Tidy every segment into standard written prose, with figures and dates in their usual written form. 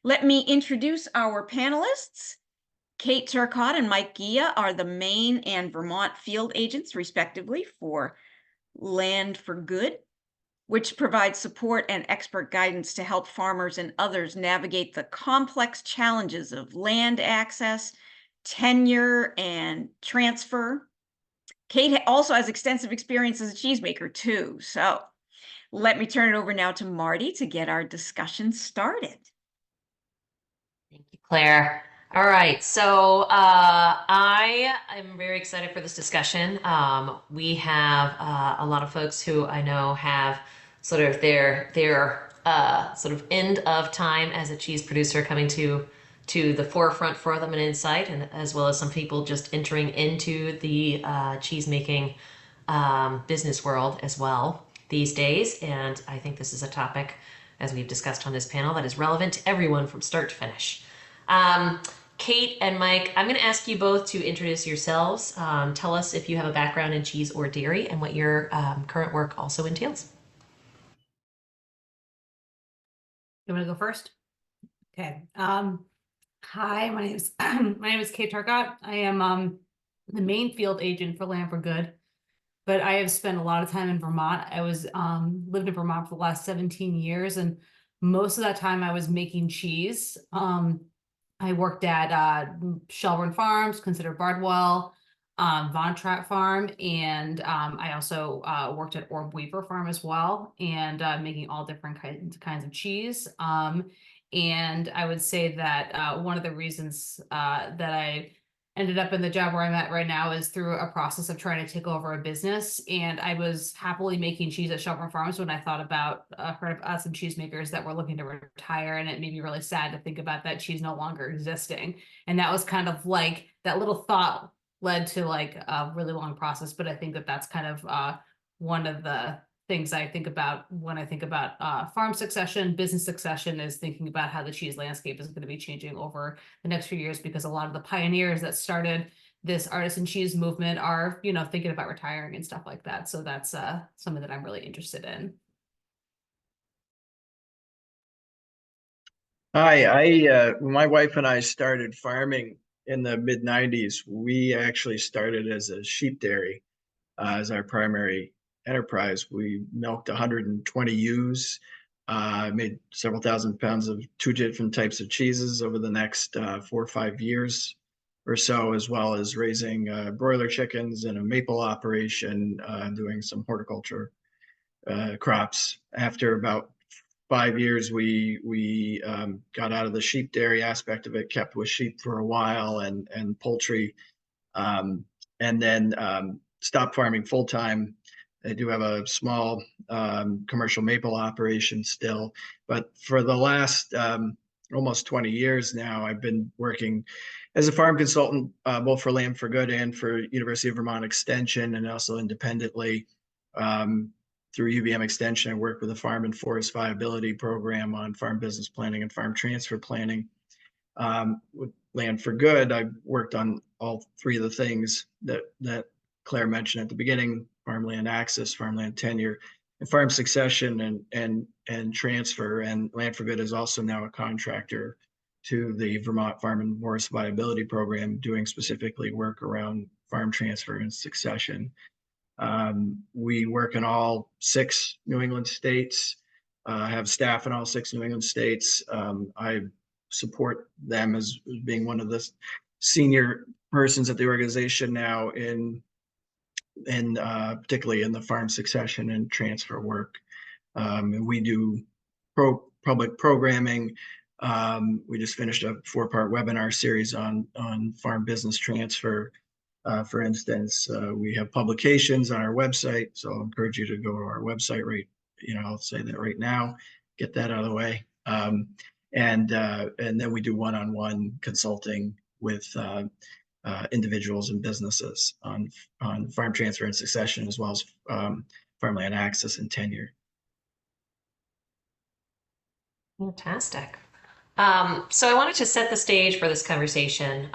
Let me introduce our panelists. Kate Turcotte and Mike Gia are the Maine and Vermont field agents, respectively, for Land for Good, which provides support and expert guidance to help farmers and others navigate the complex challenges of land access, tenure, and transfer. Kate also has extensive experience as a cheesemaker, too. So let me turn it over now to Marty to get our discussion started. Thank you, Claire. All right, so I am very excited for this discussion. We have a lot of folks who I know have sort of their sort of end of time as a cheese producer coming to the forefront for them and insight, and as well as some people just entering into the cheese making business world as well these days. And I think this is a topic, as we've discussed on this panel, that is relevant to everyone from start to finish. Kate and Mike, I'm going to ask you both to introduce yourselves. Tell us if you have a background in cheese or dairy and what your current work also entails. You want to go first? Okay. Hi, my name is my name is Kate Turcotte. I am the main field agent for Land for Good, but I have spent a lot of time in Vermont. I was lived in Vermont for the last 17 years, and most of that time I was making cheese. I worked at Shelburne Farms, considered Bardwell, Von Trapp Farm, and I also worked at Orb Weaver Farm as well, and making all different kinds of cheese. And I would say that one of the reasons that I ended up in the job where I'm at right now is through a process of trying to take over a business. And I was happily making cheese at Shelburne Farms when I thought about heard of some cheesemakers that were looking to retire, and it made me really sad to think about that cheese no longer existing. And that was kind of like that little thought led to like a really long process. But I think that that's kind of one of the things I think about when I think about farm succession, business succession, is thinking about how the cheese landscape is going to be changing over the next few years, because a lot of the pioneers that started this artisan cheese movement are, you know, thinking about retiring and stuff like that. So that's something that I'm really interested in. Hi, my wife and I started farming in the mid 90s. We actually started as a sheep dairy as our primary enterprise. We milked 120 ewes, made several thousand pounds of two different types of cheeses over the next 4 or 5 years or so, as well as raising broiler chickens and a maple operation, doing some horticulture crops. After about 5 years, we got out of the sheep dairy aspect of it, kept with sheep for a while and poultry, and then stopped farming full time. I do have a small commercial maple operation still, but for the last almost 20 years now, I've been working as a farm consultant, both for Land for Good and for University of Vermont Extension, and also independently through UVM Extension. I work with the Farm and Forest Viability Program on farm business planning and farm transfer planning. With Land for Good, I've worked on all three of the things that Claire mentioned at the beginning: farmland access, farmland tenure, and farm succession and transfer. And Land for Good is also now a contractor to the Vermont Farm and Forest Viability Program, doing specifically work around farm transfer and succession. We work in all 6 New England states, have staff in all 6 New England states. I support them as being one of the senior persons at the organization now in particularly in the farm succession and transfer work. And we do public programming. We just finished a 4-part webinar series on farm business transfer. For instance, we have publications on our website, so I'll encourage you to go to our website I'll say that right now, get that out of the way. And then we do one-on-one consulting with individuals and businesses on farm transfer and succession, as well as farmland access and tenure. Fantastic. So I wanted to set the stage for this conversation.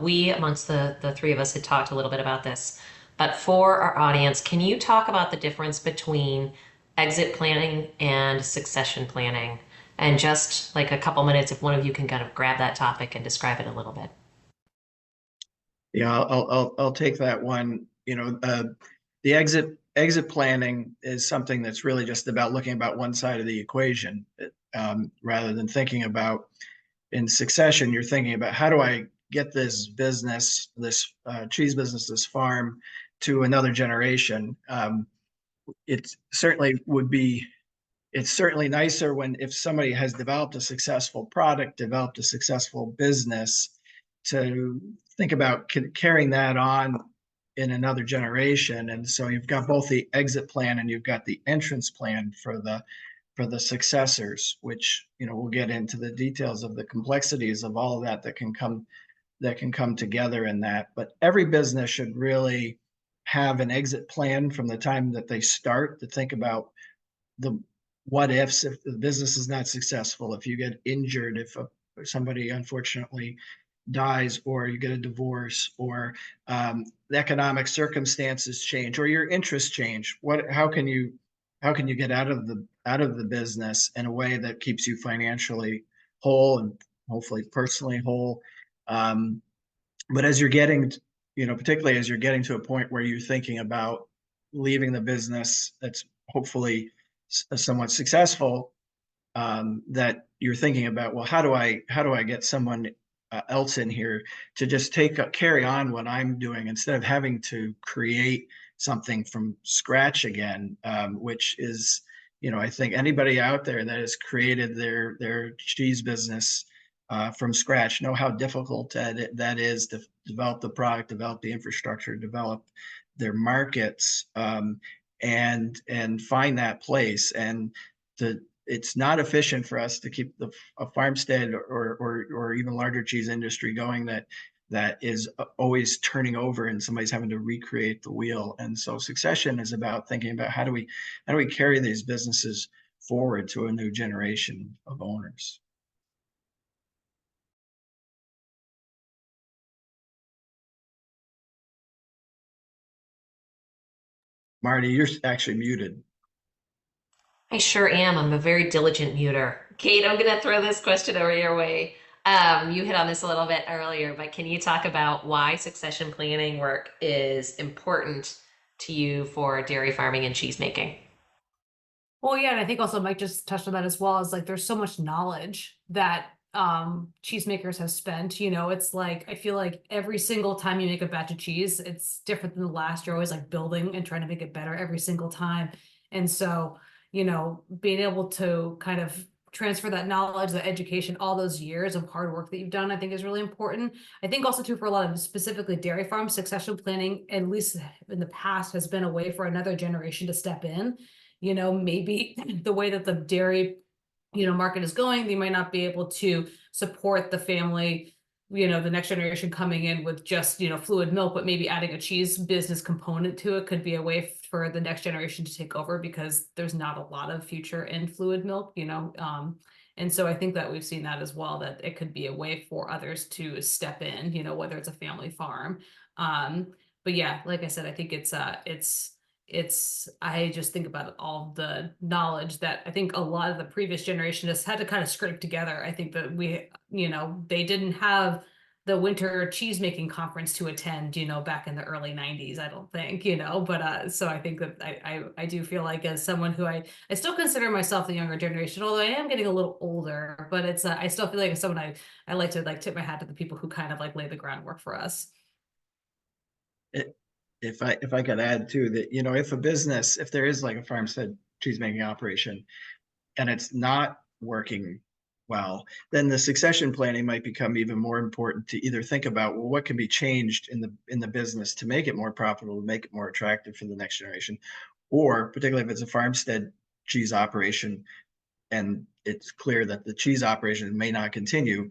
We, amongst the three of us, had talked a little bit about this, but for our audience, can you talk about the difference between exit planning and succession planning? And just like a couple minutes, if one of you can kind of grab that topic and describe it a little bit. Yeah, I'll take that one. The exit planning is something that's really just about looking about one side of the equation, rather than thinking about in succession. You're thinking about how do I get this business, this cheese business, this farm, to another generation. It certainly would be. It's certainly nicer when if somebody has developed a successful product, developed a successful business, to think about carrying that on in another generation. And so you've got both the exit plan and you've got the entrance plan for the successors, which we'll get into the details of the complexities of all of that can come together in that. But every business should really have an exit plan from the time that they start, to think about the what ifs if the business is not successful, if you get injured, if somebody unfortunately dies, or you get a divorce, or the economic circumstances change, or your interests change. How can you get out of the business in a way that keeps you financially whole and hopefully personally whole? But as you're getting, particularly as you're getting to a point where you're thinking about leaving the business that's hopefully somewhat successful, that you're thinking about, well, how do I get someone else in here to just carry on what I'm doing, instead of having to create something from scratch again, which is, I think anybody out there that has created their cheese business from scratch know how difficult that is, to develop the product, develop the infrastructure, develop their markets, and find that place. And it's not efficient for us to keep a farmstead or even larger cheese industry going that is always turning over and somebody's having to recreate the wheel. And so succession is about thinking about how do we carry these businesses forward to a new generation of owners. Marty, you're actually muted. I sure am. I'm a very diligent muter. Kate, I'm going to throw this question over your way. You hit on this a little bit earlier, but can you talk about why succession planning work is important to you for dairy farming and cheese making? Well, yeah, and I think also Mike just touched on that as well. Is like there's so much knowledge that cheesemakers have spent. It's like I feel like every single time you make a batch of cheese, it's different than the last. You're always like building and trying to make it better every single time. And so, being able to kind of transfer that knowledge, that education, all those years of hard work that you've done, I think is really important. I think also too, for a lot of specifically dairy farms, succession planning, at least in the past, has been a way for another generation to step in. Maybe the way that the dairy, market is going, they might not be able to support the family, the next generation coming in with just, fluid milk, but maybe adding a cheese business component to it could be a way for the next generation to take over, because there's not a lot of future in fluid milk, and so I think that we've seen that as well, that it could be a way for others to step in, whether it's a family farm. But yeah, like I said, I think I just think about all the knowledge that I think a lot of the previous generation has had to kind of scrape together. I think that they didn't have the winter cheese making conference to attend, back in the early 90s, I don't think, but so I think that I do feel like, as someone who I still consider myself the younger generation, although I am getting a little older, but it's I still feel like as someone I like to like tip my hat to the people who kind of like lay the groundwork for us. If I could add too, that if there is like a farmstead cheesemaking operation and it's not working well, then the succession planning might become even more important, to either think about, well, what can be changed in the business to make it more profitable, to make it more attractive for the next generation, or particularly if it's a farmstead cheese operation and it's clear that the cheese operation may not continue,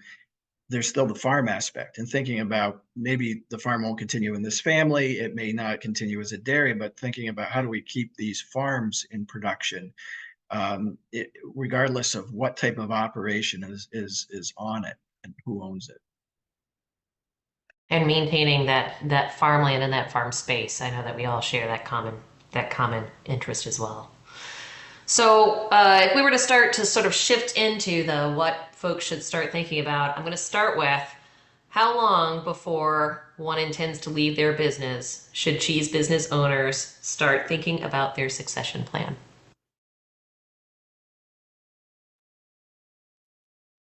there's still the farm aspect, and thinking about maybe the farm won't continue in this family, it may not continue as a dairy, but thinking about how do we keep these farms in production, regardless of what type of operation is on it and who owns it. And maintaining that farmland and that farm space. I know that we all share that common interest as well. So if we were to start to sort of shift into the what folks should start thinking about, I'm going to start with how long before one intends to leave their business should cheese business owners start thinking about their succession plan?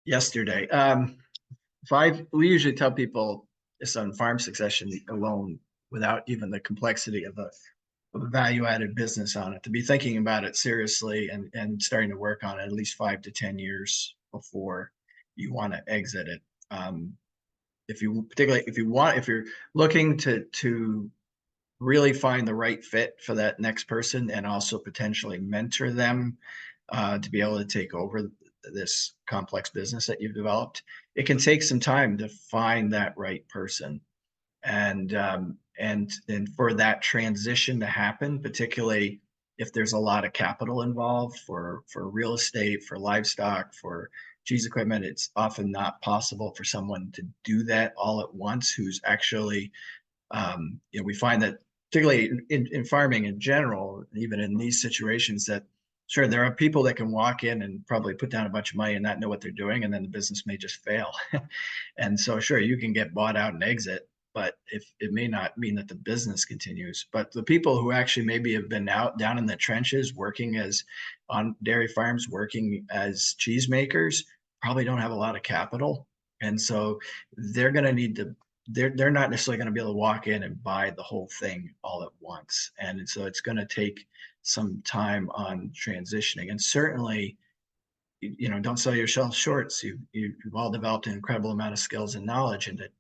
Yesterday. We usually tell people it's on farm succession alone without even the complexity of a value-added business on it, to be thinking about it seriously and starting to work on it at least 5 to 10 years before you want to exit it. If you're looking to really find the right fit for that next person and also potentially mentor them to be able to take over this complex business that you've developed, it can take some time to find that right person. And for that transition to happen, particularly if there's a lot of capital involved for real estate, for livestock, for cheese equipment, it's often not possible for someone to do that all at once who's actually we find that particularly in farming in general, even in these situations, that sure, there are people that can walk in and probably put down a bunch of money and not know what they're doing, and then the business may just fail. And so sure, you can get bought out and exit, but if it may not mean that the business continues. But the people who actually maybe have been out down in the trenches working as on dairy farms, working as cheesemakers, probably don't have a lot of capital. And so they're going to need to they're not necessarily going to be able to walk in and buy the whole thing all at once. And so it's going to take some time on transitioning. And certainly, don't sell yourself short. So you've all developed an incredible amount of skills and knowledge, and that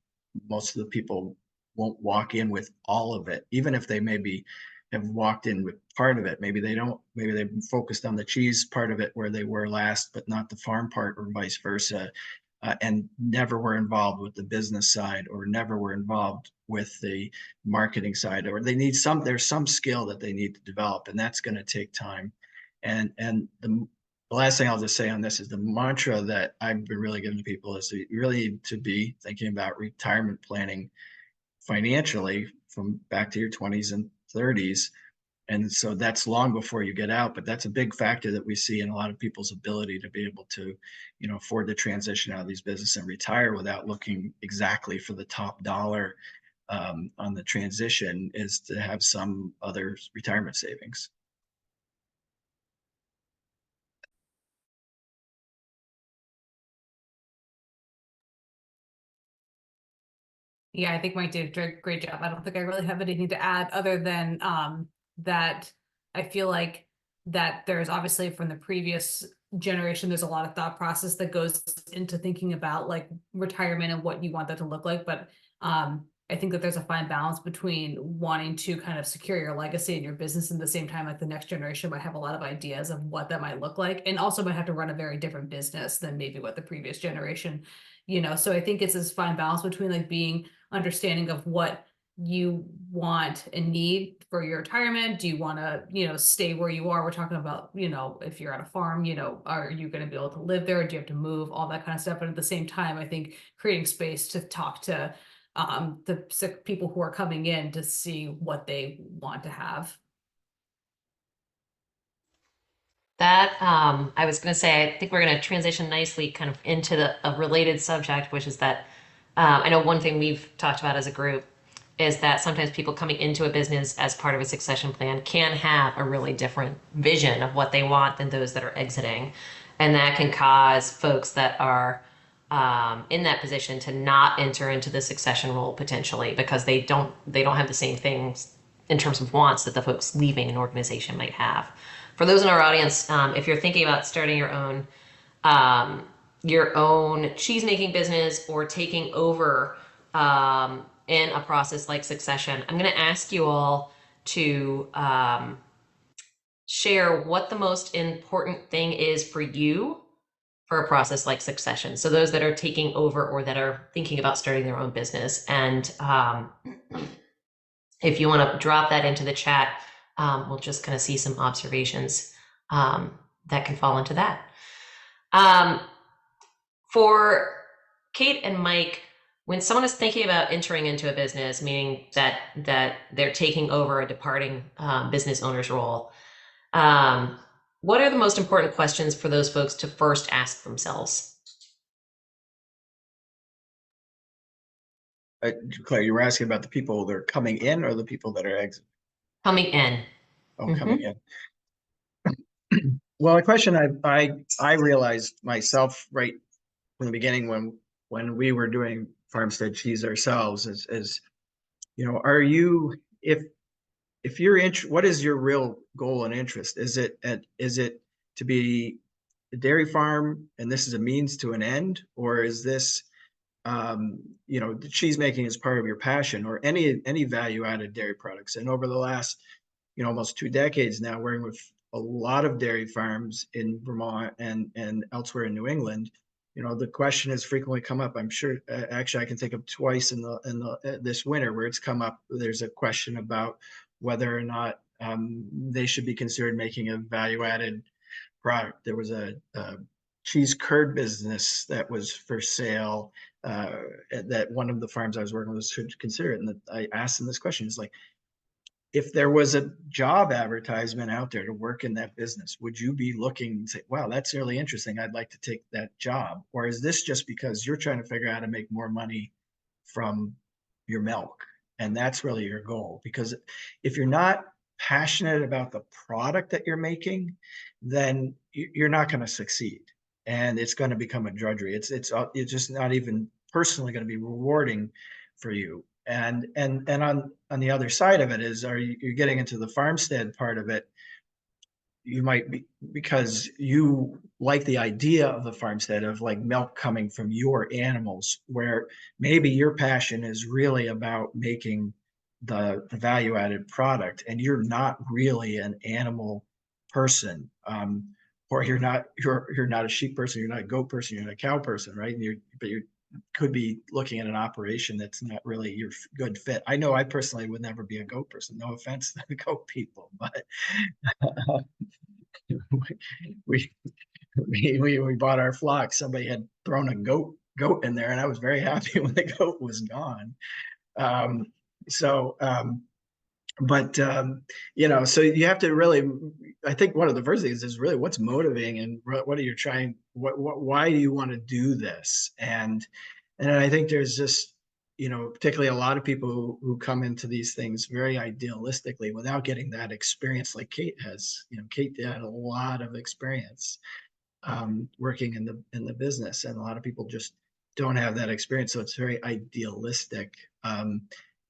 most of the people won't walk in with all of it, even if they maybe have walked in with part of it. Maybe they don't, maybe they've focused on the cheese part of it where they were last, but not the farm part, or vice versa. And never were involved with the business side, or never were involved with the marketing side, or there's some skill that they need to develop, and that's going to take time. And the last thing I'll just say on this is the mantra that I've been really giving to people is that you really need to be thinking about retirement planning financially from back to your 20s and 30s. And so that's long before you get out, but that's a big factor that we see in a lot of people's ability to be able to, afford to transition out of these businesses and retire without looking exactly for the top dollar on the transition, is to have some other retirement savings. Yeah, I think Mike did a great job. I don't think I really have anything to add other than that I feel like that there's obviously from the previous generation, there's a lot of thought process that goes into thinking about like retirement and what you want that to look like. But I think that there's a fine balance between wanting to kind of secure your legacy and your business, and at the same time, like the next generation might have a lot of ideas of what that might look like, and also might have to run a very different business than maybe what the previous generation, So I think it's this fine balance between like being understanding of what you want and need for your retirement. Do you want to, stay where you are? We're talking about, if you're on a farm, are you going to be able to live there? Do you have to move? All that kind of stuff. But at the same time, I think creating space to talk to the sick people who are coming in to see what they want to have. That I was going to say, I think we're going to transition nicely kind of into a related subject, which is that I know one thing we've talked about as a group is that sometimes people coming into a business as part of a succession plan can have a really different vision of what they want than those that are exiting. And that can cause folks that are in that position to not enter into the succession role potentially, because they don't have the same things in terms of wants that the folks leaving an organization might have. For those in our audience, if you're thinking about starting your own cheese making business or taking over in a process like succession, I'm going to ask you all to share what the most important thing is for you for a process like succession. So those that are taking over or that are thinking about starting their own business. And if you want to drop that into the chat, we'll just kind of see some observations that can fall into that. For Kate and Mike, when someone is thinking about entering into a business, meaning that they're taking over a departing business owner's role, What are the most important questions for those folks to first ask themselves? Claire, you were asking about the people that are coming in or the people that are exiting? Coming in. Oh, coming in. Well, a question I realized myself right from the beginning when we were doing farmstead cheese ourselves is are you if you're what is your real goal and interest? Is it to be a dairy farm and this is a means to an end, or is this the cheese making is part of your passion, or any value added dairy products? And over the last almost 2 decades now, working with a lot of dairy farms in Vermont and elsewhere in New England, the question has frequently come up. I'm sure, actually, I can think of twice in the this winter where it's come up. There's a question about whether or not they should be considered making a value-added product. There was a cheese curd business that was for sale that one of the farms I was working with should consider it. And I asked them this question: is like, if there was a job advertisement out there to work in that business, would you be looking and say, wow, that's really interesting, I'd like to take that job? Or is this just because you're trying to figure out how to make more money from your milk, and that's really your goal? Because if you're not passionate about the product that you're making, then you're not going to succeed, and it's going to become a drudgery. It's just not even personally going to be rewarding for you. And on the other side of it is, you're getting into the farmstead part of it. You might be, because you like the idea of the farmstead, of like milk coming from your animals, where maybe your passion is really about making the value added product, and you're not really an animal person, or you're not a sheep person, you're not a goat person, you're not a cow person, right? And you could be looking at an operation that's not really your good fit. I know I personally would never be a goat person. No offense to the goat people, but we we bought our flock. Somebody had thrown a goat in there, and I was very happy when the goat was gone. Um, so, but so you have to really. I think one of the first things is really what's motivating, and what are you trying? Why do you want to do this? And I think there's just particularly a lot of people who come into these things very idealistically without getting that experience like Kate has. Kate had a lot of experience working in the business, and a lot of people just don't have that experience, so it's very idealistic. And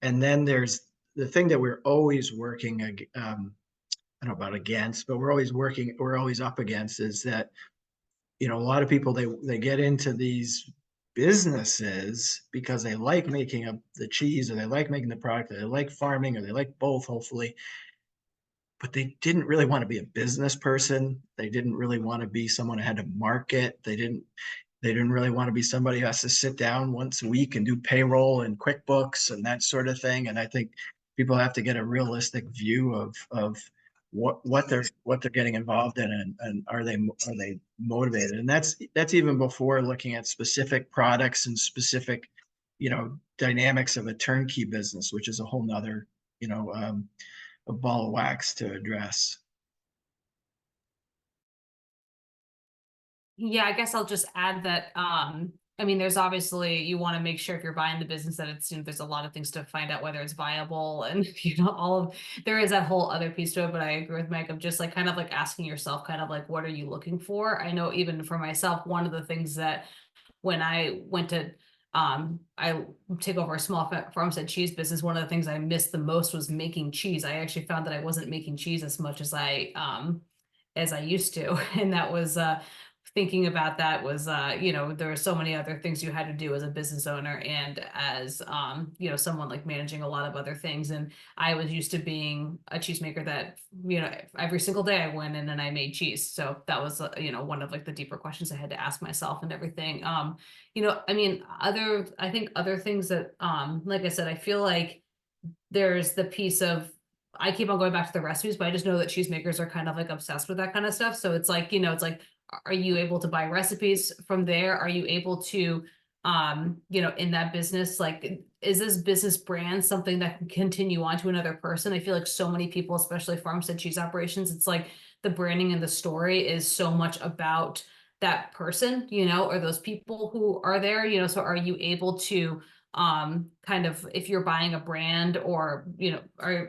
then there's the thing that we're always working I don't know about against, but we're always up against, is that a lot of people, they get into these businesses because they like making the cheese, or they like making the product, or they like farming, or they like both, hopefully, but they didn't really want to be a business person. They didn't really want to be someone who had to market. They didn't really want to be somebody who has to sit down once a week and do payroll and QuickBooks and that sort of thing. And I think people have to get a realistic view of what they're getting involved in, and are they motivated? And that's even before looking at specific products and specific dynamics of a turnkey business, which is a whole nother a ball of wax to address. Yeah, I guess I'll just add that, I mean, there's obviously, you want to make sure if you're buying the business that it's, there's a lot of things to find out whether it's viable, and there is that whole other piece to it. But I agree with Mike of just like kind of like asking yourself kind of like, what are you looking for? I know even for myself, one of the things that when I went to I take over a small farmstead cheese business, one of the things I missed the most was making cheese. I actually found that I wasn't making cheese as much as I used to. And that was thinking about that was there were so many other things you had to do as a business owner, and as someone like managing a lot of other things. And I was used to being a cheesemaker that every single day I went in and I made cheese. So that was one of like the deeper questions I had to ask myself and everything. I mean, I think other things that like I said, I feel like there's the piece of, I keep on going back to the recipes, but I just know that cheesemakers are kind of like obsessed with that kind of stuff. So it's like, it's like, are you able to buy recipes from there? Are you able to, in that business, like, is this business brand something that can continue on to another person? I feel like so many people, especially farmstead cheese operations, it's like the branding and the story is so much about that person, you know, or those people who are there, you know, so are you able to kind of, if you're buying a brand, or you know,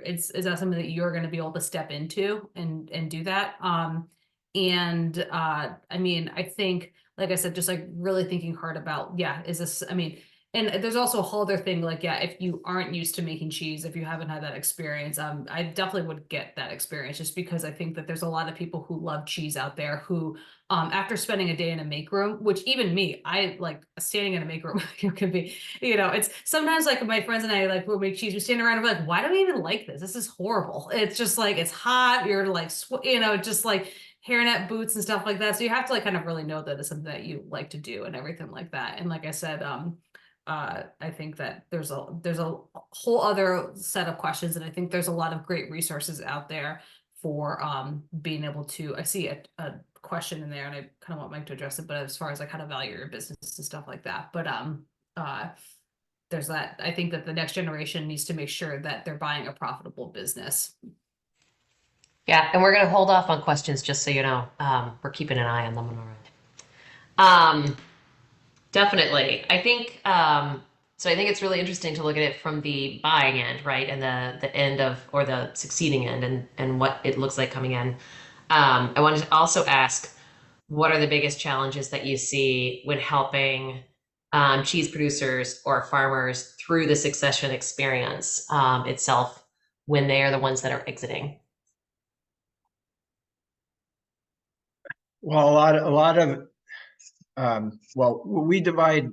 is that something that you're going to be able to step into and do that? I mean, I think, like I said, just like really thinking hard about, yeah, is this, I mean, and there's also a whole other thing, like, yeah, if you aren't used to making cheese, if you haven't had that experience, I definitely would get that experience, just because I think that there's a lot of people who love cheese out there who, after spending a day in a make room, which even me, I like standing in a make room, it can be, you know, it's sometimes like my friends and I, like, we'll make cheese, we stand around and we're like, why do we even like this? This is horrible. It's just like, it's hot. You're like, you know, just like hairnet boots and stuff like that. So you have to like kind of really know that it's something that you like to do and everything like that. And like I said, I think that there's a whole other set of questions, and I think there's a lot of great resources out there for being able to. I see a question in there, and I kind of want Mike to address it, but as far as like how to value your business and stuff like that. But there's that. I think that the next generation needs to make sure that they're buying a profitable business. Yeah, and we're going to hold off on questions, just so you know. We're keeping an eye on them on our end. Definitely. I think so I think it's really interesting to look at it from the buying end, right? And the end of, or the succeeding end, and what it looks like coming in. I wanted to also ask, what are the biggest challenges that you see when helping cheese producers or farmers through the succession experience itself, when they are the ones that are exiting? Well, a lot of well, we divide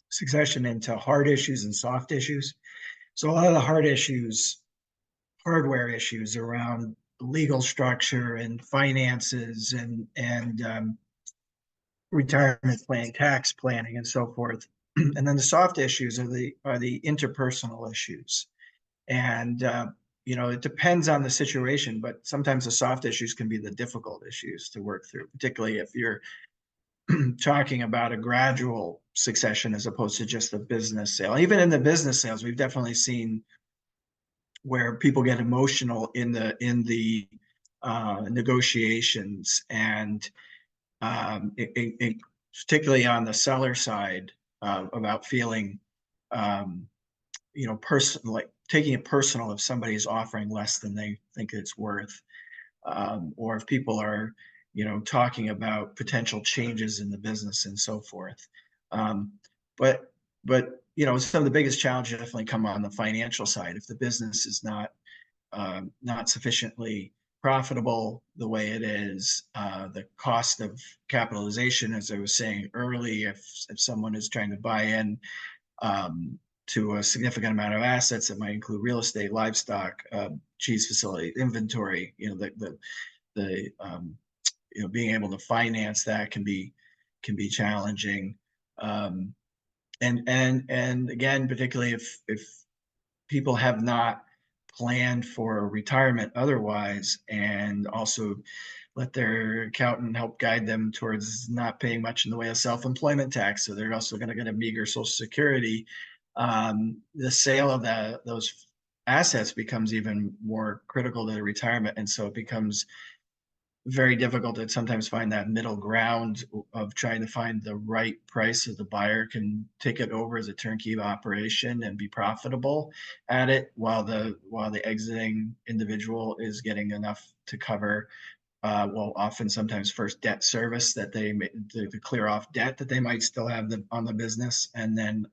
succession into hard issues and soft issues. So a lot of the hard issues, hardware issues around legal structure and finances and retirement planning, tax planning, and so forth. And then the soft issues are the interpersonal issues. And you know, it depends on the situation, but sometimes the soft issues can be the difficult issues to work through, particularly if you're talking about a gradual succession as opposed to just a business sale. Even in the business sales, we've definitely seen where people get emotional in the negotiations, and particularly on the seller side, about feeling, you know, like taking it personal if somebody is offering less than they think it's worth, or if people are, you know, talking about potential changes in the business and so forth. Um, but you know, some of the biggest challenges definitely come on the financial side. If the business is not sufficiently profitable the way it is, the cost of capitalization, as I was saying early, if someone is trying to buy in to a significant amount of assets that might include real estate, livestock, cheese facility, inventory, you know, the you know, being able to finance that can be challenging. And again, particularly if people have not planned for retirement otherwise, and also let their accountant help guide them towards not paying much in the way of self-employment tax, so they're also going to get a meager Social Security. The sale of those assets becomes even more critical to the retirement, and so it becomes very difficult to sometimes find that middle ground of trying to find the right price so the buyer can take it over as a turnkey operation and be profitable at it, while the exiting individual is getting enough to cover, well, often sometimes first debt service that they to clear off debt that they might still have on the business, and then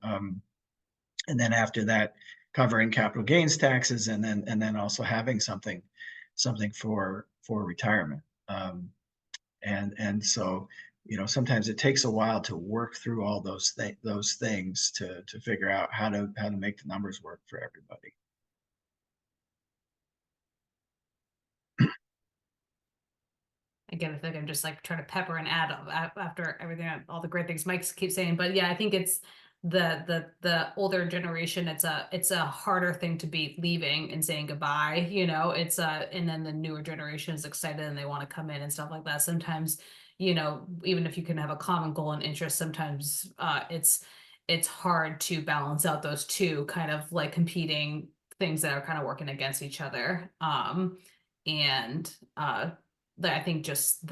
after that, covering capital gains taxes, and then also having something for retirement. And so, you know, sometimes it takes a while to work through all those things to figure out how to make the numbers work for everybody. Again, I think I'm just like trying to pepper and add after everything, all the great things Mike keeps saying. But yeah, I think it's the older generation. It's a harder thing to be leaving and saying goodbye. You know, and then the newer generation is excited and they want to come in and stuff like that. Sometimes, you know, even if you can have a common goal and interest, sometimes it's hard to balance out those two kind of like competing things that are kind of working against each other. And I think just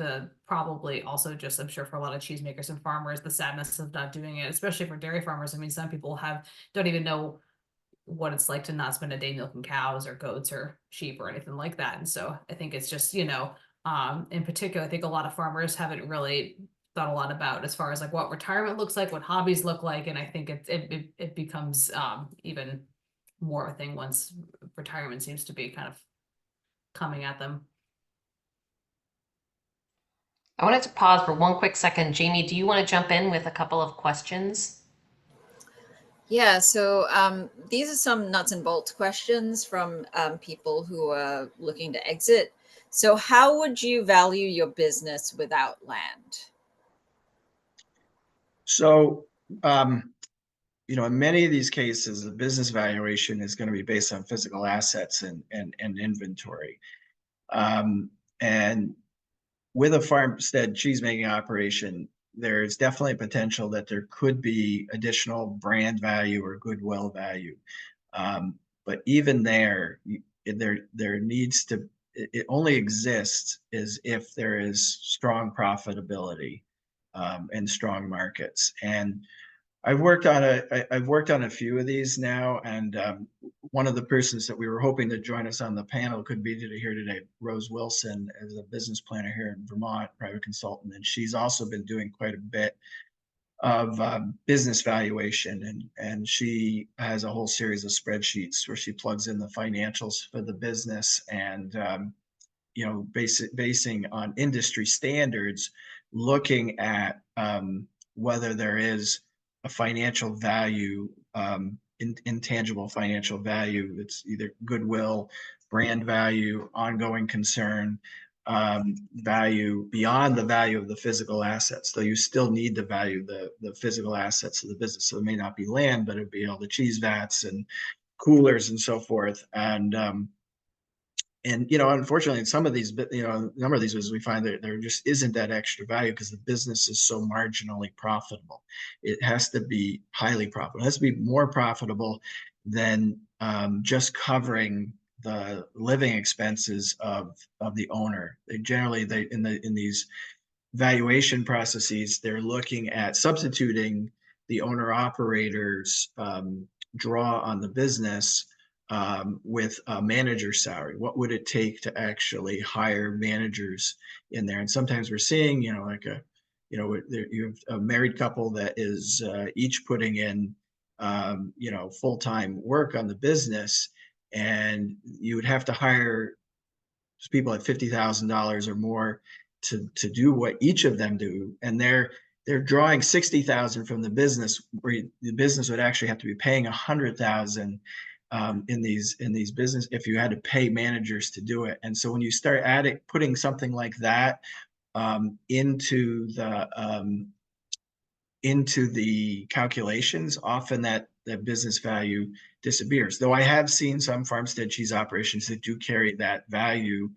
probably also just, I'm sure for a lot of cheesemakers and farmers, the sadness of not doing it, especially for dairy farmers. I mean, some people don't even know what it's like to not spend a day milking cows or goats or sheep or anything like that. And so I think it's just, in particular, I think a lot of farmers haven't really thought a lot about as far as like what retirement looks like, what hobbies look like. And I think it becomes even more a thing once retirement seems to be kind of coming at them. I wanted to pause for one quick second. Jamie, do you want to jump in with a couple of questions? Yeah, so these are some nuts and bolts questions from people who are looking to exit. So how would you value your business without land? So, in many of these cases, the business valuation is going to be based on physical assets and inventory. And with a farmstead cheesemaking operation, there's definitely potential that there could be additional brand value or goodwill value. But even there needs to, it only exists is if there is strong profitability and strong markets. And I've worked on a few of these now, and one of the persons that we were hoping to join us on the panel could be here today, Rose Wilson, as a business planner here in Vermont, private consultant, and she's also been doing quite a bit of business valuation, and she has a whole series of spreadsheets where she plugs in the financials for the business, and basing on industry standards, looking at whether there is a financial value, intangible financial value. It's either goodwill, brand value, ongoing concern, value beyond the value of the physical assets. Though you still need to value the physical assets of the business. So it may not be land, but it'd be all the cheese vats and coolers and so forth. And unfortunately, in some of these, a number of these businesses, we find that there just isn't that extra value because the business is so marginally profitable. It has to be highly profitable. It has to be more profitable than just covering the living expenses of the owner. In these valuation processes, they're looking at substituting the owner operators draw on the business with a manager's salary. What would it take to actually hire managers in there? And sometimes we're seeing, you have a married couple that is each putting in, full-time work on the business, and you would have to hire people at $50,000 or more to do what each of them do, and they're drawing 60,000 from the business, where the business would actually have to be paying 100,000 in these business if you had to pay managers to do it. And so when you start putting something like that into the calculations, often that business value disappears. Though I have seen some farmstead cheese operations that do carry that value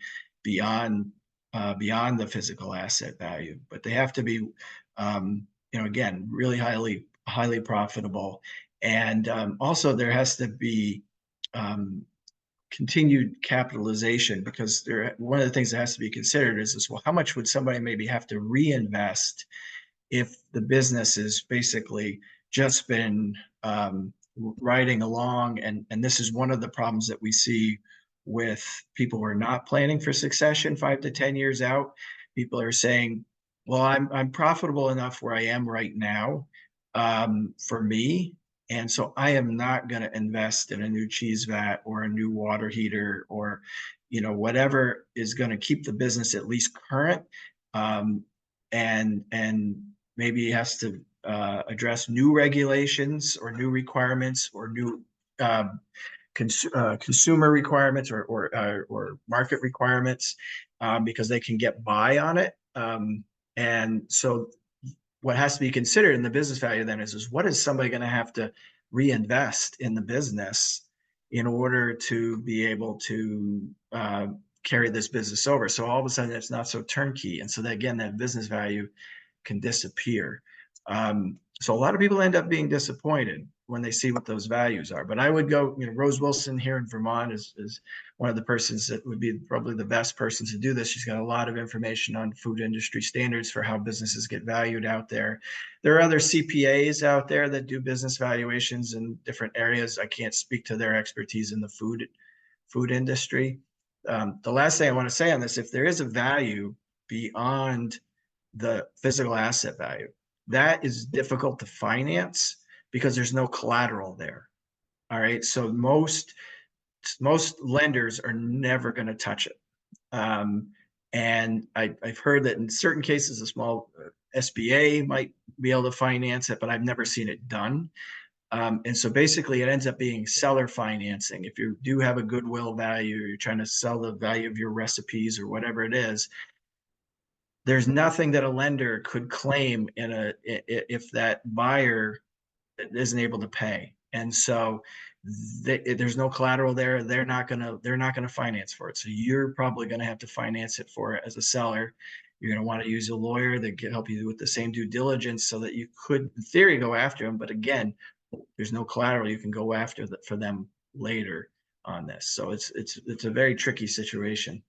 beyond the physical asset value, but they have to be, again, really highly profitable. And also there has to be continued capitalization, because one of the things that has to be considered is well, how much would somebody maybe have to reinvest if the business has basically just been riding along. And this is one of the problems that we see with people who are not planning for succession 5 to 10 years out. People are saying, well, I'm profitable enough where I am right now for me. And so I am not going to invest in a new cheese vat or a new water heater or, whatever is going to keep the business at least current. And maybe it has to address new regulations or new requirements or new consumer requirements or market requirements because they can get by on it. And so what has to be considered in the business value then is what is somebody going to have to reinvest in the business in order to be able to carry this business over? So all of a sudden it's not so turnkey. And so that, again, that business value can disappear. So a lot of people end up being disappointed when they see what those values are. But I would go, Rose Wilson here in Vermont is one of the persons that would be probably the best person to do this. She's got a lot of information on food industry standards for how businesses get valued out there. There are other CPAs out there that do business valuations in different areas. I can't speak to their expertise in the food industry. The last thing I want to say on this, if there is a value beyond the physical asset value, that is difficult to finance because there's no collateral there. All right. So most lenders are never going to touch it. And I've heard that in certain cases, a small SBA might be able to finance it, but I've never seen it done. And so basically it ends up being seller financing. If you do have a goodwill value, you're trying to sell the value of your recipes or whatever it is, there's nothing that a lender could claim if that buyer isn't able to pay. And so there's no collateral there. They're not gonna finance for it. So you're probably gonna have to finance it for it as a seller. You're gonna want to use a lawyer that can help you with the same due diligence so that you could, in theory, go after them. But again, there's no collateral. You can go after for them later on this. So it's a very tricky situation.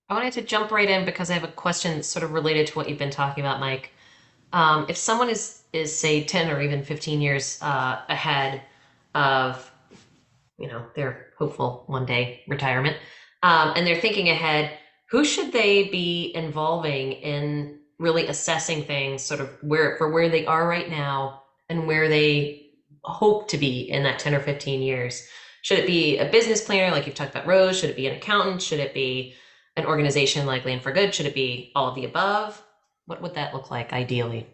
I wanted to jump right in because I have a question sort of related to what you've been talking about, Mike. If someone is say 10 or even 15 years ahead of, their hopeful one day retirement, and they're thinking ahead, who should they be involving in really assessing things sort of where they are right now and where they hope to be in that 10 or 15 years? Should it be a business planner like you've talked about, Rose? Should it be an accountant? Should it be an organization like Land for Good? Should it be all of the above? What would that look like ideally?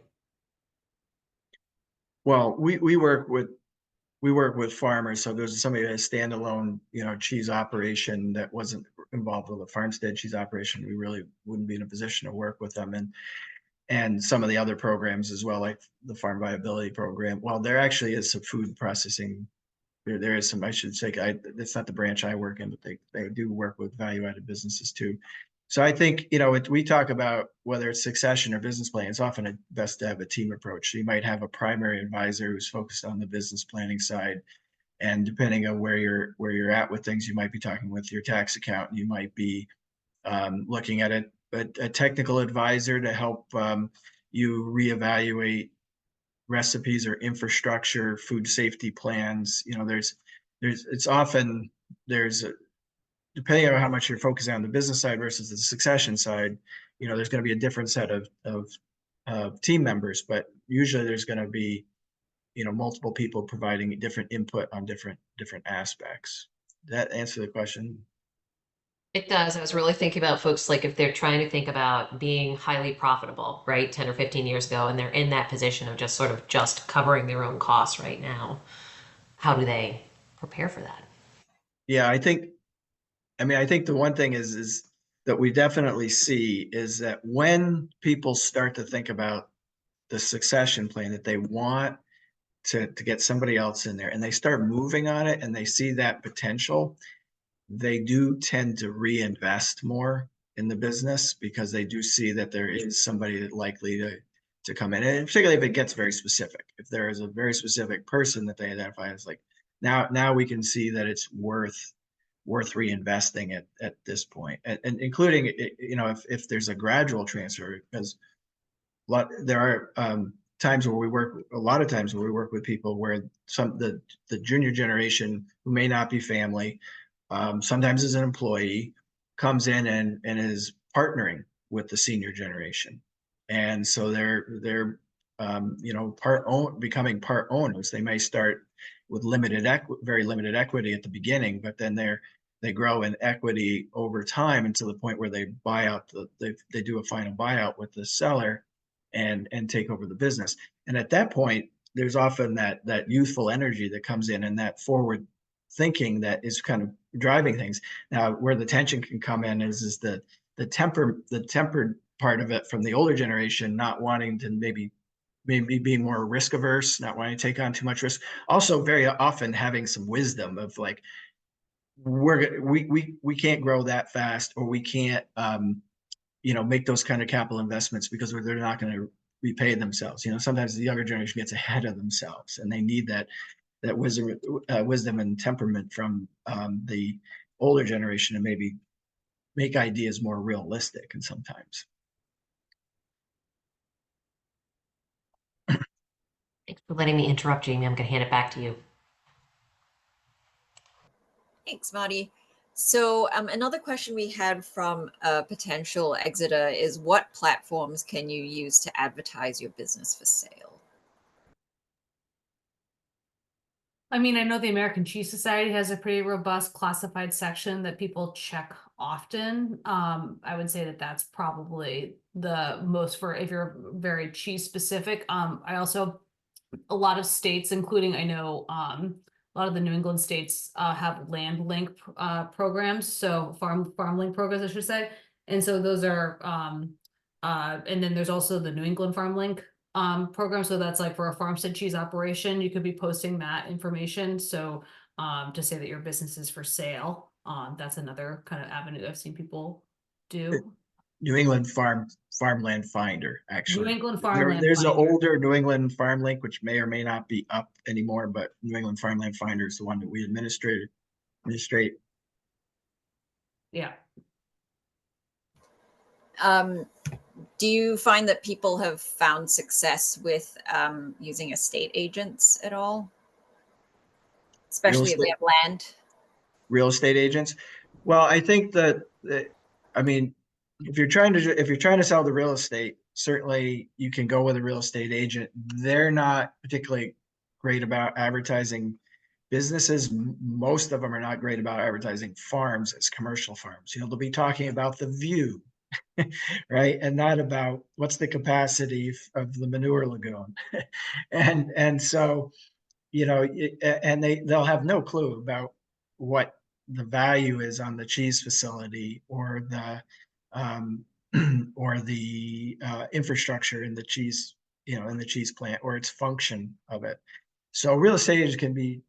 Well, we work with farmers. So there's somebody that has standalone, cheese operation that wasn't involved with a farmstead cheese operation. We really wouldn't be in a position to work with them. And some of the other programs as well, like the farm viability program. Well, there actually is some food processing. There is some, I should say, it's not the branch I work in, but they do work with value-added businesses too. So I think, we talk about whether it's succession or business plan, it's often best to have a team approach. So you might have a primary advisor who's focused on the business planning side. And depending on where you're at with things, you might be talking with your tax accountant. You might be looking at a technical advisor to help you reevaluate recipes or infrastructure, food safety plans. Depending on how much you're focusing on the business side versus the succession side, there's going to be a different set of team members, but usually there's going to be, multiple people providing different input on different aspects. Does that answer the question? It does. I was really thinking about folks like if they're trying to think about being highly profitable, right, 10 or 15 years ago, and they're in that position of just covering their own costs right now. How do they prepare for that? Yeah, I think the one thing is that we definitely see is that when people start to think about the succession plan, that they want to get somebody else in there and they start moving on it and they see that potential, they do tend to reinvest more in the business because they do see that there is somebody that likely to come in, and particularly if it gets very specific. If there is a very specific person that they identify as like, now we can see that it's worth reinvesting at this point, and including, if there's a gradual transfer, because there are a lot of times where we work with people where the junior generation who may not be family, sometimes as an employee, comes in and is partnering with the senior generation. And so they're becoming part owners. They may start with very limited equity at the beginning, but then they grow in equity over time, and to the point where they buy out they do a final buyout with the seller and take over the business. And at that point, there's often that youthful energy that comes in and that forward thinking that is kind of driving things. Now, where the tension can come in is the tempered part of it from the older generation, not wanting to maybe being more risk averse, not wanting to take on too much risk. Also, very often having some wisdom of like, we can't grow that fast, or we can't make those kind of capital investments because they're not going to repay themselves. You know, sometimes the younger generation gets ahead of themselves, and they need that wisdom and temperament from the older generation to maybe make ideas more realistic. And sometimes. Thanks for letting me interrupt, Jamie. I'm going to hand it back to you. Thanks, Marty. So another question we had from a potential exiter is, what platforms can you use to advertise your business for sale? I mean, I know the American Cheese Society has a pretty robust classified section that people check often. I would say that that's probably the most for if you're very cheese specific. I also, a lot of states, including I know a lot of the New England states have land link programs, so farm link programs, I should say. And so those are and then there's also the New England Farm Link program. So that's like for a farmstead cheese operation, you could be posting that information. So to say that your business is for sale, that's another kind of avenue I've seen people do. New England Farmland Finder, actually. New England Farmland There's an Finder. older New England Farm Link, which may or may not be up anymore, but New England Farmland Finder is the one that we administrate. Yeah. Do you find that people have found success with using estate agents at all? Especially if they have land? Real estate agents? Well, I think that, I mean, if you're trying to sell the real estate, certainly you can go with a real estate agent. They're not particularly great about advertising businesses. Most of them are not great about advertising farms as commercial farms. You know, they'll be talking about the view, right, and not about what's the capacity of the manure lagoon. and so, you know, and they'll have no clue about what the value is on the cheese facility or the or the infrastructure in the cheese, you know, in the cheese plant, or its function of it. So real estate agents can be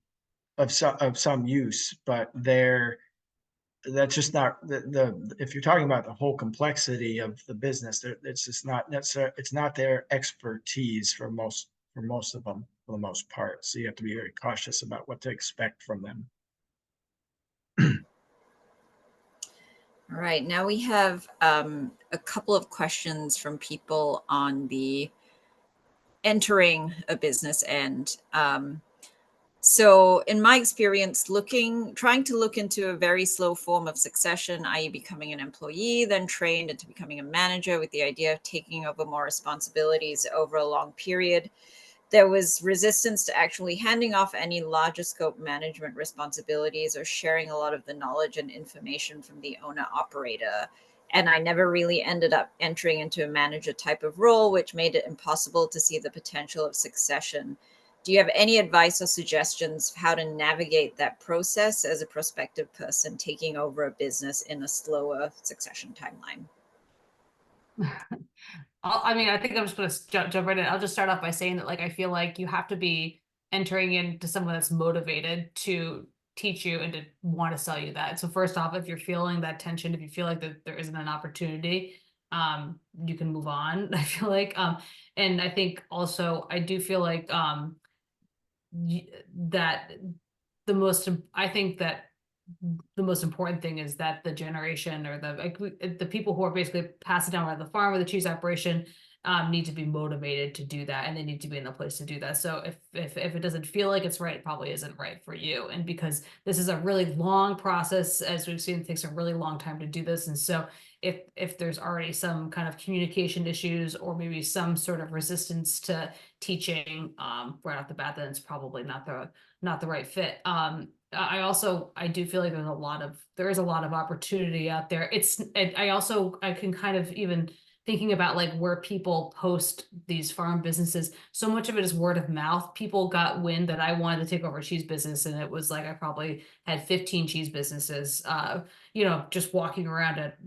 of some use, but that's just not if you're talking about the whole complexity of the business, it's just not necessarily, it's not their expertise for most of them, for the most part. So you have to be very cautious about what to expect from them. All right, now we have a couple of questions from people on the entering a business end. So in my experience, trying to look into a very slow form of succession, i.e. becoming an employee, then trained into becoming a manager with the idea of taking over more responsibilities over a long period, there was resistance to actually handing off any larger scope management responsibilities or sharing a lot of the knowledge and information from the owner operator. And I never really ended up entering into a manager type of role, which made it impossible to see the potential of succession. Do you have any advice or suggestions for how to navigate that process as a prospective person taking over a business in a slower succession timeline? I mean, I think I'm just going to jump right in. I'll just start off by saying that, like, I feel like you have to be entering into someone that's motivated to teach you and to want to sell you that. So first off, if you're feeling that tension, if you feel like that there isn't an opportunity, you can move on. I feel like, and I think also, I do feel like, that I think that the most important thing is that the generation or the people who are basically passing down by the farm or the cheese operation need to be motivated to do that, and they need to be in a place to do that. So if it doesn't feel like it's right, it probably isn't right for you. And because this is a really long process, as we've seen, it takes a really long time to do this. And so if there's already some kind of communication issues or maybe some sort of resistance to teaching right off the bat, then it's probably not the right fit. I do feel like there is a lot of opportunity out there. I can kind of, even thinking about like where people post these farm businesses, so much of it is word of mouth. People got wind that I wanted to take over a cheese business, and it was like I probably had 15 cheese businesses, you know, just walking around at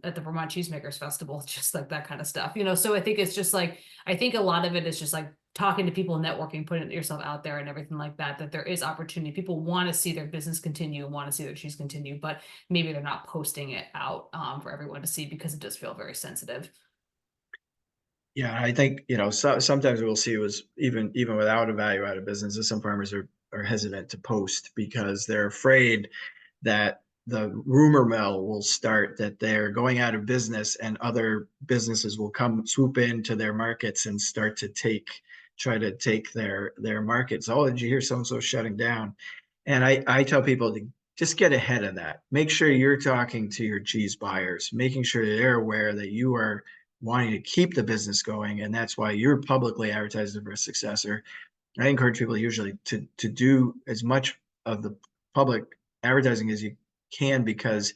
the Vermont Cheesemakers Festival, just like that kind of stuff, you know. So I think it's just like, I think a lot of it is just like talking to people, networking, putting yourself out there and everything like that, that there is opportunity. People want to see their business continue, want to see their cheese continue, but maybe they're not posting it out for everyone to see because it does feel very sensitive. Yeah, I think, sometimes we'll see was even without a value added business, some farmers are hesitant to post because they're afraid that the rumor mill will start that they're going out of business and other businesses will come swoop into their markets and start to try to take their markets. Oh, did you hear so-and-so shutting down? And I tell people to just get ahead of that. Make sure you're talking to your cheese buyers, making sure they're aware that you are wanting to keep the business going, and that's why you're publicly advertising for a successor. I encourage people usually to do as much of the public advertising as you can, because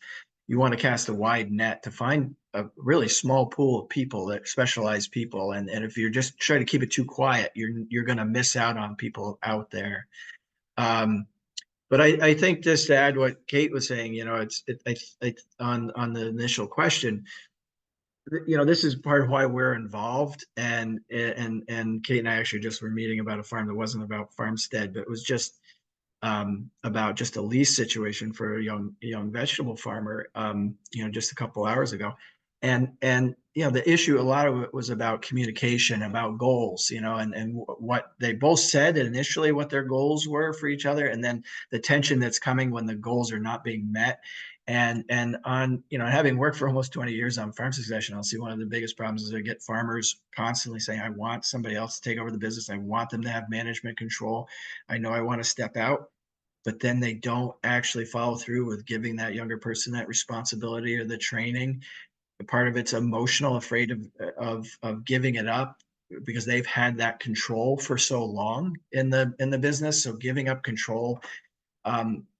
you want to cast a wide net to find a really small pool of people, that specialized people, and if you're just trying to keep it too quiet, you're going to miss out on people out there. But I think, just to add what Kate was saying, on the initial question, this is part of why we're involved, and Kate and I actually just were meeting about a farm that wasn't about farmstead, but it was just about just a lease situation for a young vegetable farmer, just a couple hours ago. And the issue, a lot of it was about communication, about goals, and what they both said initially, what their goals were for each other, and then the tension that's coming when the goals are not being met. And on, having worked for almost 20 years on farm succession, I'll see one of the biggest problems is I get farmers constantly saying, I want somebody else to take over the business. I want them to have management control. I know I want to step out, but then they don't actually follow through with giving that younger person that responsibility or the training. The part of it's emotional, afraid of giving it up because they've had that control for so long in the business. So giving up control,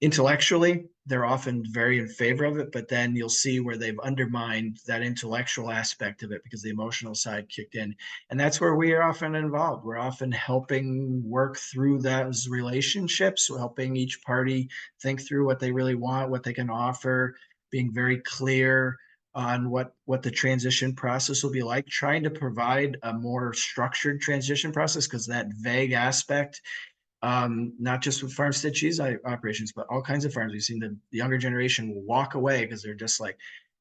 intellectually, they're often very in favor of it, but then you'll see where they've undermined that intellectual aspect of it because the emotional side kicked in. And that's where we are often involved. We're often helping work through those relationships, helping each party think through what they really want, what they can offer, being very clear on what the transition process will be like, trying to provide a more structured transition process, because that vague aspect, not just with farmstead cheese operations, but all kinds of farms. We've seen the younger generation will walk away because they're just like,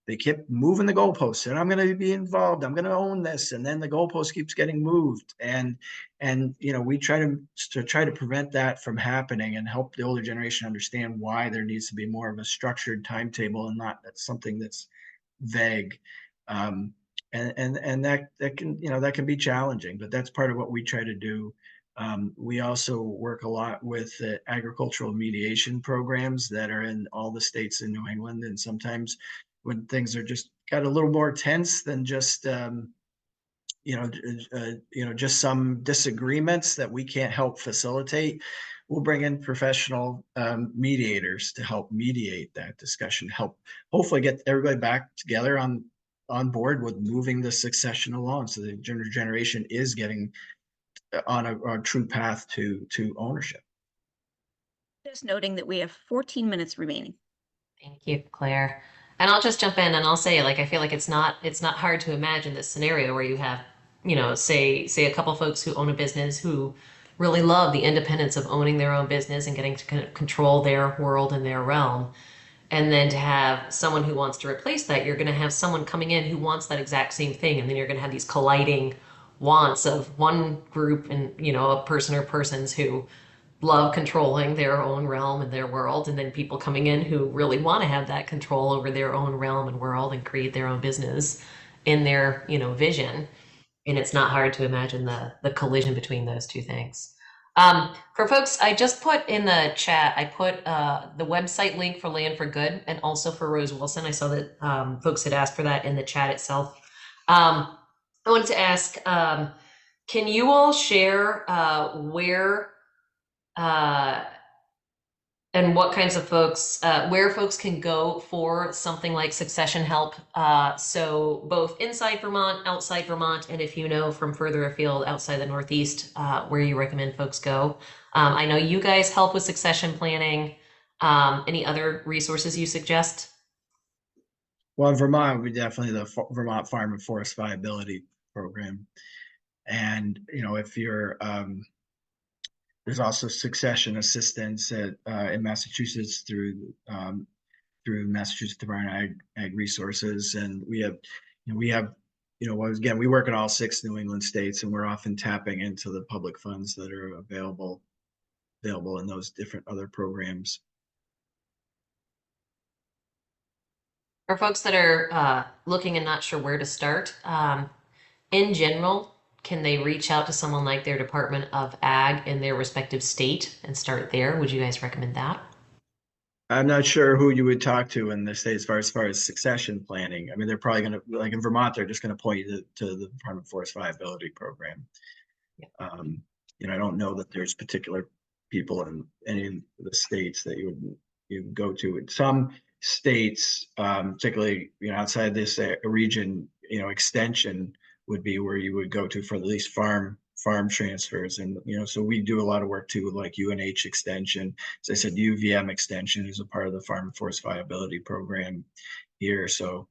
they keep moving the goalposts, and I'm going to be involved. I'm going to own this. And then the goalpost keeps getting moved. And we try to prevent that from happening and help the older generation understand why there needs to be more of a structured timetable and not something that's vague. And that can be challenging, but that's part of what we try to do. We also work a lot with agricultural mediation programs that are in all the states in New England. And sometimes when things are just got a little more tense than just, just some disagreements that we can't help facilitate, we'll bring in professional mediators to help mediate that discussion, help hopefully get everybody back together on board with moving the succession along, so the generation is getting on a true path to ownership. Just noting that we have 14 minutes remaining. Thank you, Claire. And I'll just jump in and I'll say, I feel like it's not hard to imagine this scenario where you have, say a couple folks who own a business who really love the independence of owning their own business and getting to kind of control their world and their realm. And then to have someone who wants to replace that, you're going to have someone coming in who wants that exact same thing. And then you're going to have these colliding wants of one group and, a person or persons who love controlling their own realm and their world, and then people coming in who really want to have that control over their own realm and world and create their own business in their, vision. And it's not hard to imagine the collision between those two things. For folks, I just put in the chat, I put the website link for Land for Good and also for Rose Wilson. I saw that folks had asked for that in the chat itself. I wanted to ask, can you all share where and what kinds of folks, where folks can go for something like succession help? So both inside Vermont, outside Vermont, and if you know from further afield outside the Northeast, where you recommend folks go. I know you guys help with succession planning. Any other resources you suggest? Well, in Vermont, we definitely the Vermont Farm and Forest Viability Program. And, if you're, there's also succession assistance in Massachusetts through Massachusetts Department of Ag Resources. And we have again, we work in all 6 New England states, and we're often tapping into the public funds that are available in those different other programs. For folks that are looking and not sure where to start, in general, can they reach out to someone like their Department of Ag in their respective state and start there? Would you guys recommend that? I'm not sure who you would talk to in the state as far as succession planning. I mean, they're probably going to, like in Vermont, they're just going to point you to the Department of Forest Viability Program. Yeah. I don't know that there's particular people in any of the states that you would go to. In some states, particularly outside this region, extension would be where you would go to for at least farm transfers. And so we do a lot of work too with like UNH extension. As I said, UVM extension is a part of the Farm and Forest Viability Program here. So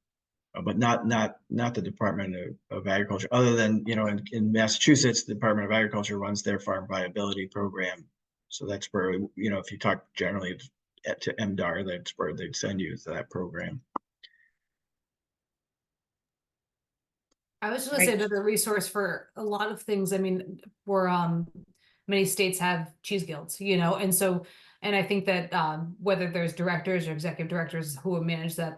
but not the Department of Agriculture, other than in Massachusetts, the Department of Agriculture runs their farm viability program. So that's where if you talk generally to MDAR, that's where they'd send you to that program. I was just gonna say another resource for a lot of things. I mean, many states have cheese guilds, and so, and I think that whether there's directors or executive directors who manage that,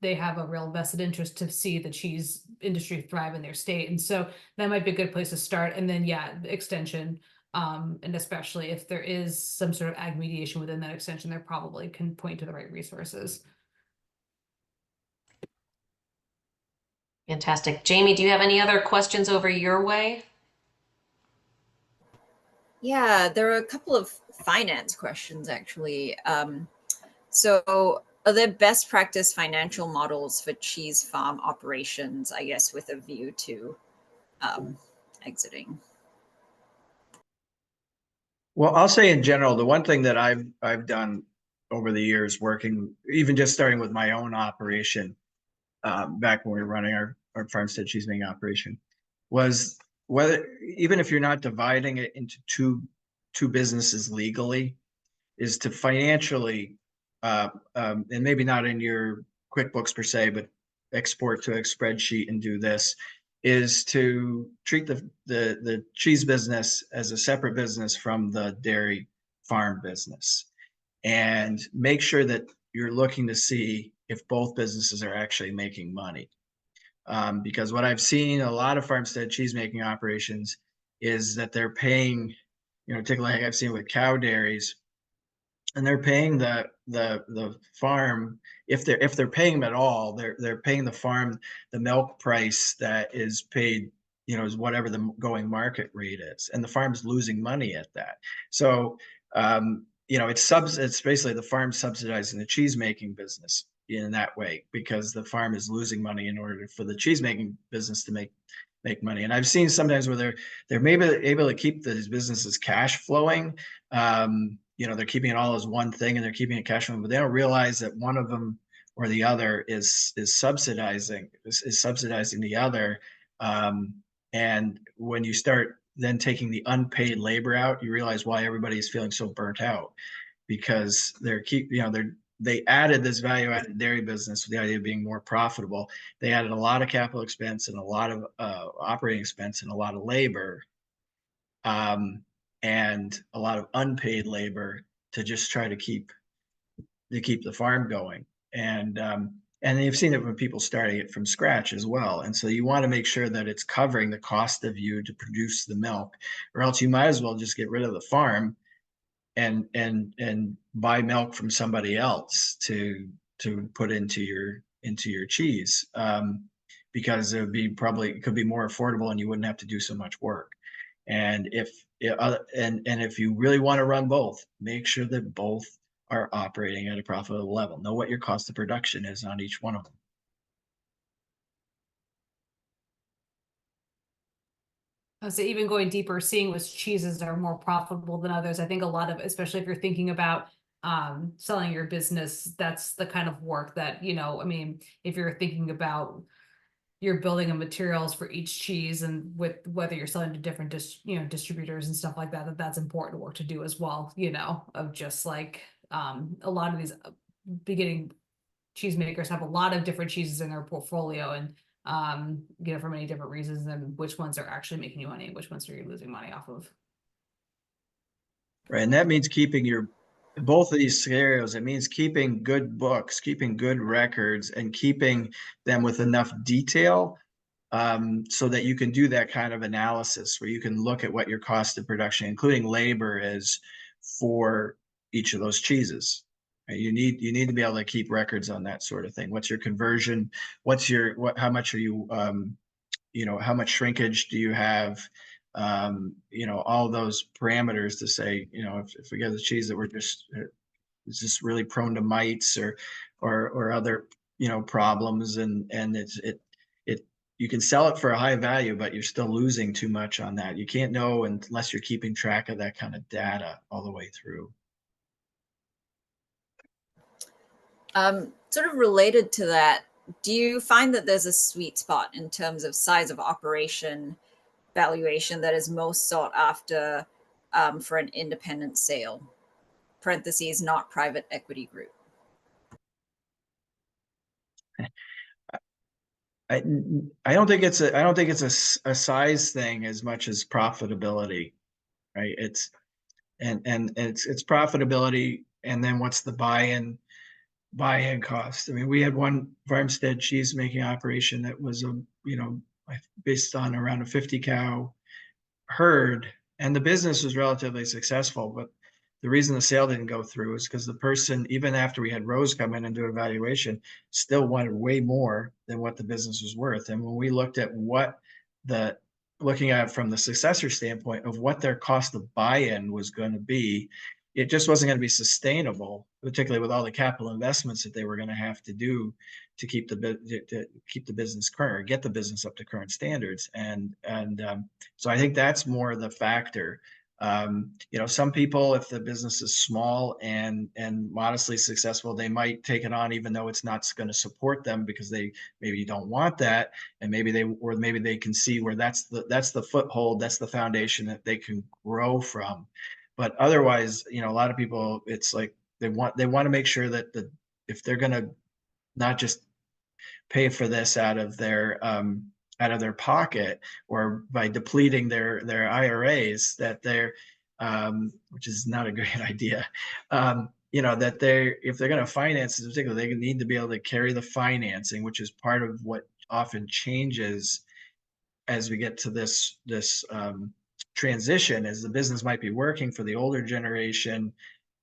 they have a real vested interest to see the cheese industry thrive in their state, and so that might be a good place to start. And then extension, and especially if there is some sort of ag mediation within that extension, they probably can point to the right resources. Fantastic. Jamie, do you have any other questions over your way? Yeah, there are a couple of finance questions actually. So are there best practice financial models for cheese farm operations, I guess, with a view to exiting? Well, I'll say in general, the one thing that I've done over the years, working, even just starting with my own operation, back when we were running our farmstead cheesemaking operation, was even if you're not dividing it into two businesses legally, is to financially, and maybe not in your QuickBooks per se, but export to a spreadsheet and do this, is to treat the cheese business as a separate business from the dairy farm business, and make sure that you're looking to see if both businesses are actually making money. Because what I've seen a lot of farmstead cheesemaking operations is that they're paying, particularly like I've seen with cow dairies, and they're paying the farm, if they're paying them at all, they're paying the farm the milk price that is paid, is whatever the going market rate is, and the farm's losing money at that. So it's basically the farm subsidizing the cheesemaking business in that way, because the farm is losing money in order for the cheesemaking business to make money. And I've seen sometimes where they're maybe able to keep these businesses cash flowing. They're keeping it all as one thing and they're keeping it cash flowing, but they don't realize that one of them or the other is subsidizing the other. And when you start then taking the unpaid labor out, you realize why everybody's feeling so burnt out, because they added this value-added dairy business with the idea of being more profitable. They added a lot of capital expense and a lot of operating expense and a lot of labor, and a lot of unpaid labor to just try to keep the farm going. And you've seen it when people starting it from scratch as well. And so you want to make sure that it's covering the cost of you to produce the milk, or else you might as well just get rid of the farm and buy milk from somebody else to put into your cheese, because it could be more affordable and you wouldn't have to do so much work. And if you really want to run both, make sure that both are operating at a profitable level. Know what your cost of production is on each one of them. So even going deeper, seeing which cheeses are more profitable than others. I think a lot of, especially if you're thinking about selling your business, that's the kind of work that, if you're thinking about you're building a materials for each cheese, and with whether you're selling to different distributors and stuff like that, that's important work to do as well, of just like a lot of these beginning cheesemakers have a lot of different cheeses in their portfolio, and for many different reasons, and which ones are actually making you money and which ones are you losing money off of. Right. And that means keeping both of these scenarios, it means keeping good books, keeping good records, and keeping them with enough detail so that you can do that kind of analysis where you can look at what your cost of production, including labor, is for each of those cheeses. Right? You need to be able to keep records on that sort of thing. What's your conversion? How much are you, how much shrinkage do you have? All those parameters to say, if we get the cheese that we're it's just really prone to mites or other, problems, and you can sell it for a high value, but you're still losing too much on that. You can't know unless you're keeping track of that kind of data all the way through. Sort of related to that, do you find that there's a sweet spot in terms of size of operation, valuation that is most sought after for an independent sale? Parentheses, not private equity group. I don't think it's a size thing as much as profitability, right? It's profitability, and then what's the buy-in cost. I mean, we had one farmstead cheese making operation that was based on around a 50 cow herd, and the business was relatively successful, but the reason the sale didn't go through is because the person, even after we had Rose come in and do an evaluation, still wanted way more than what the business was worth. And when we looked at looking at it from the successor standpoint of what their cost of buy-in was going to be, it just wasn't going to be sustainable, particularly with all the capital investments that they were going to have to do to keep the business current, or get the business up to current standards. And so I think that's more the factor. Some people, if the business is small and modestly successful, they might take it on even though it's not going to support them, because they maybe don't want that, and maybe they can see where that's the foothold, that's the foundation that they can grow from. But otherwise, a lot of people, it's like they want to make sure that if they're going to not just pay for this out of their pocket, or by depleting their IRAs, that they're which is not a great idea. That if they're going to finance in particular, they need to be able to carry the financing, which is part of what often changes as we get to this transition, as the business might be working for the older generation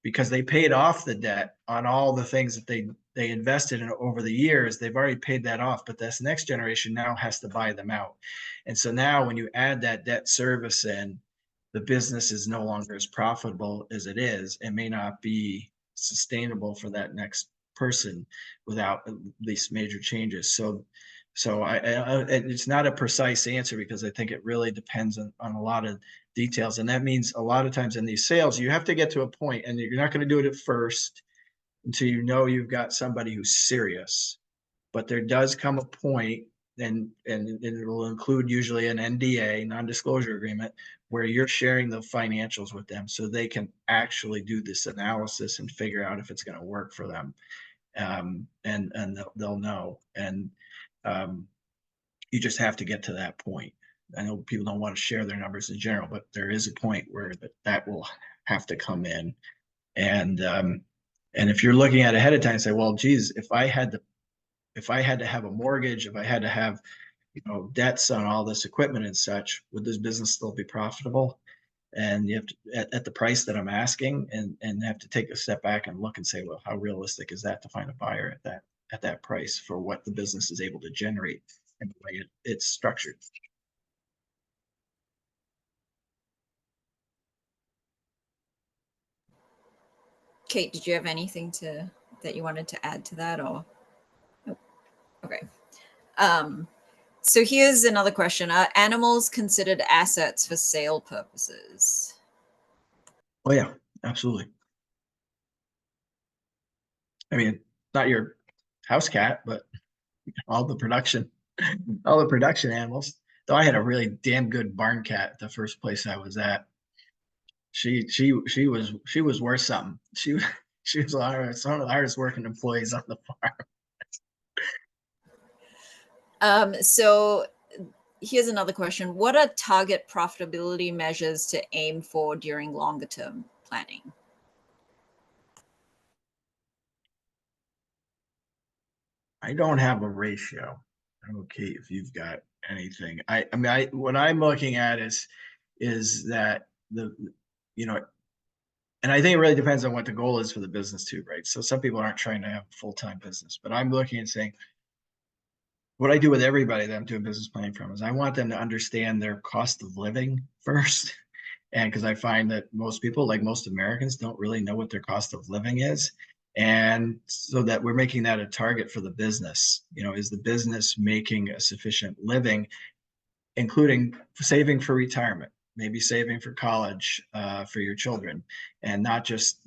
because they paid off the debt on all the things that they invested in over the years. They've already paid that off, but this next generation now has to buy them out. And so now when you add that debt service in, the business is no longer as profitable as it is, and may not be sustainable for that next person without at least major changes. So it's not a precise answer, because I think it really depends on a lot of details. And that means a lot of times in these sales, you have to get to a point, and you're not going to do it at first until you've got somebody who's serious. But there does come a point, and it will include usually an NDA, non-disclosure agreement, where you're sharing the financials with them so they can actually do this analysis and figure out if it's going to work for them. And they'll know. And you just have to get to that point. I know people don't want to share their numbers in general, but there is a point where that will have to come in. And if you're looking at ahead of time, say, well, geez, if I had to have a mortgage, if I had to have, debts on all this equipment and such, would this business still be profitable? And you have to, at the price that I'm asking, and have to take a step back and look and say, well, how realistic is that to find a buyer at that price for what the business is able to generate and the way it's structured. Kate, did you have anything that you wanted to add to that, or? Nope. Okay. So here's another question. Are animals considered assets for sale purposes? Oh yeah, absolutely. I mean, not your house cat, but all the production animals. Though I had a really damn good barn cat at the first place I was at. She was worth something. She was one of the hardest working employees on the farm. So here's another question. What are target profitability measures to aim for during longer term planning? I don't have a ratio. I'm okay if you've got anything. I mean, what I'm looking at is that you know, and I think it really depends on what the goal is for the business too, right? So some people aren't trying to have a full-time business, but I'm looking and saying, what I do with everybody that I'm doing business planning from is I want them to understand their cost of living first. And because I find that most people, like most Americans, don't really know what their cost of living is. And so that we're making that a target for the business. Is the business making a sufficient living, including saving for retirement, maybe saving for college for your children, and not just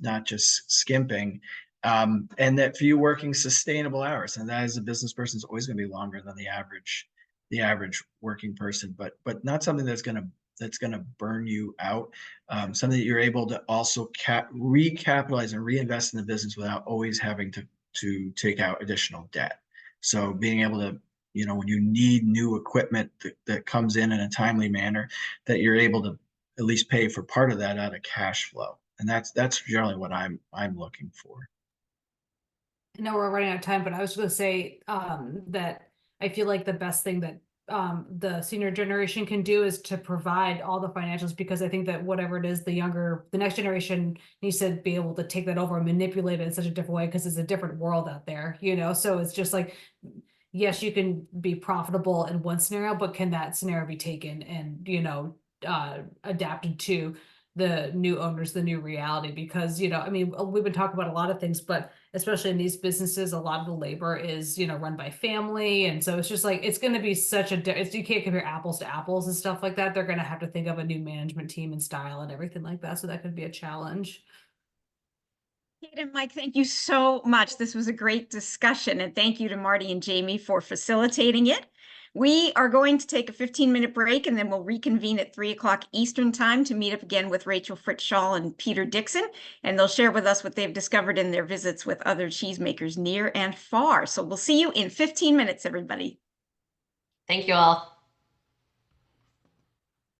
skimping. And that for you working sustainable hours, and that as a business person is always going to be longer than the average working person, but not something that's going to burn you out. Something that you're able to also recapitalize and reinvest in the business without always having to take out additional debt. So being able to, when you need new equipment that comes in a timely manner, that you're able to at least pay for part of that out of cash flow. And that's generally what I'm looking for. I know we're running out of time, but I was going to say that I feel like the best thing that the senior generation can do is to provide all the financials, because I think that whatever it is, the next generation needs to be able to take that over and manipulate it in such a different way, because it's a different world out there, so it's just like, yes, you can be profitable in one scenario, but can that scenario be taken and adapted to the new owners, the new reality? Because I mean, we've been talking about a lot of things, but especially in these businesses, a lot of the labor is run by family, and so it's just like it's going to be such you can't compare apples to apples and stuff like that. They're going to have to think of a new management team and style and everything like that, so that could be a challenge. Kate and Mike, thank you so much. This was a great discussion, and thank you to Marty and Jamie for facilitating it. We are going to take a 15-minute break, and then we'll reconvene at 3 o'clock Eastern time to meet up again with Rachel Fritz-Shaw and Peter Dixon, and they'll share with us what they've discovered in their visits with other cheesemakers near and far. So we'll see you in 15 minutes, everybody. Thank you all.